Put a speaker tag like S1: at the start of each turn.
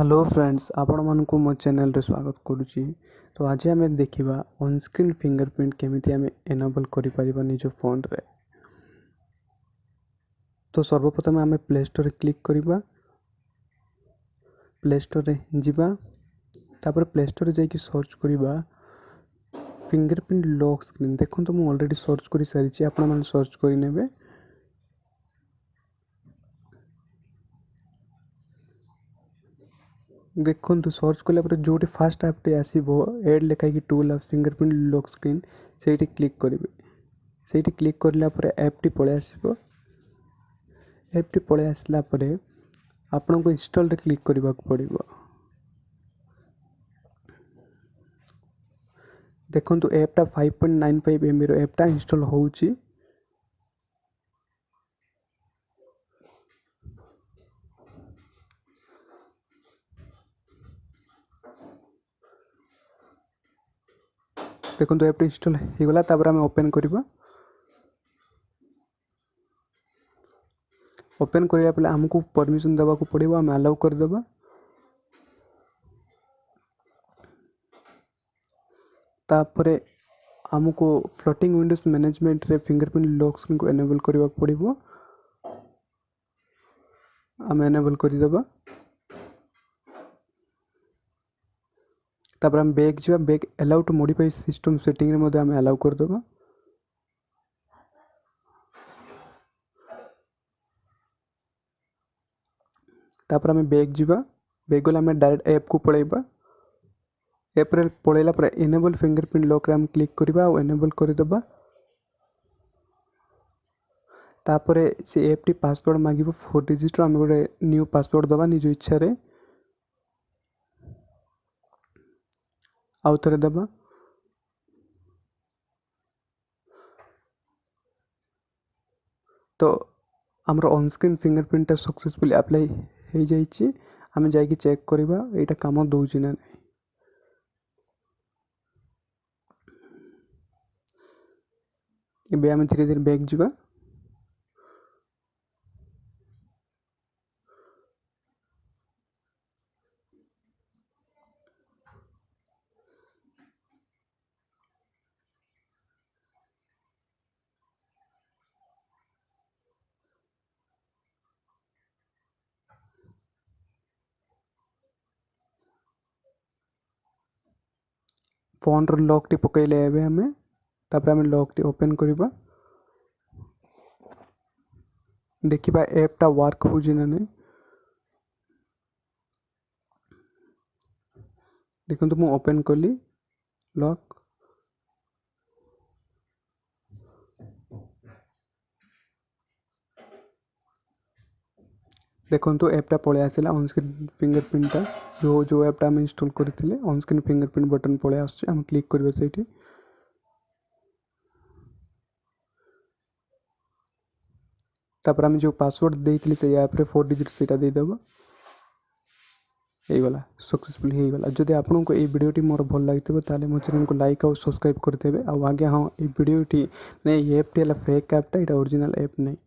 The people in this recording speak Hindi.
S1: हेलो फ्रेंड्स आपण मानकु मो चैनल रे स्वागत करुच्ची। तो आज आम देखा ऑन स्क्रीन फिंगरप्रिंट केमिति आम एनेबल करि परिबा निज फोन रे। तो सर्वप्रथम आम प्ले स्टोर क्लिक करिबा। प्ले स्टोर रे जिबा तापर प्ले स्टोर रे जाइकी सर्च करिबा फिंगरप्रिंट लॉक स्क्रीन। देखो तो मु ऑलरेडी सर्च करि सारिछि, आपण माने सर्च करि नेबे। देखो सर्च कला जो फास्ट ऐपटे आसो एड लिखाई tool of fingerprint lock screen से क्लिक करेंगे। से क्लिक करला ऐपटी पलि आसो। ऐपटी पलि आसला आपण को इंस्टॉल रे क्लिक करने को पड़ो। देखो ऐपटा 5.95 MB ऐपटा इंस्टॉल होउची। देखो ऐप इंस्टॉल हो गला। तापर आम ओपन करबा। ओपन करिया पले हमको परमिशन देवा को पड़ो। आम अलाउ कर देबा। तापरे हमको फ्लोटिंग विंडोज मैनेजमेंट रे फिंगरप्रिंट लॉक स्क्रीन को एनेबल करबा पड़ो। आम एनेबल कर देबा। तापर हम बैक जा। Back allow to modify system setting रे मधे आम अलाउ कर देबा। तापर आम बैक जा। बैक गला आम डायरेक्ट ऐप को पळेबा। ऐप रे पळेला पर एनेबल फिंगरप्रिंट लॉक रे आम क्लिक करबा और एनेबल कर देबा। तापरे से ऐप टी पासवर्ड मागिबो 4 डिजिट। आम गोटे न्यू पासवर्ड दबा निज इच्छा रे। आउ थरे दबा। तो आमर on screen fingerprint successfully apply हो जाइए। आम जाइए चेक करवा यहाँ काम दौर ना नहीं। एबे आम धीरे धीरे बैक जा। फोन रो लॉक टी पकईले एबे हमें। तापर आम लॉक टी ओपन करबा। देखिबा ऐपटा वर्क हो ना नहीं। देखो तो मु ओपन कली लॉक। देखो तो ऐपटा पळे आसिला ऑन स्क्रीन फिंगरप्रिंट जो ऐपटा हम इंस्टॉल करथिले ऑन स्क्रीन फिंगरप्रिंट बटन पळे आछे। हम क्लिक करबे सेठी। तापर हम जो पासवर्ड देइथिले से ऐप रे 4 डिजिट सेटा दे देबो। गला सक्सेसफुली हो गला। जदि आपन को ये वीडियोटी मोर भल लगी ताले मो चैनल को लाइक और सब्सक्राइब करदेवे। आगे हाँ ये वीडियोटी नहीं ऐपटी फेक ऐपटा, ये ओरिजिनल ऐप नहीं।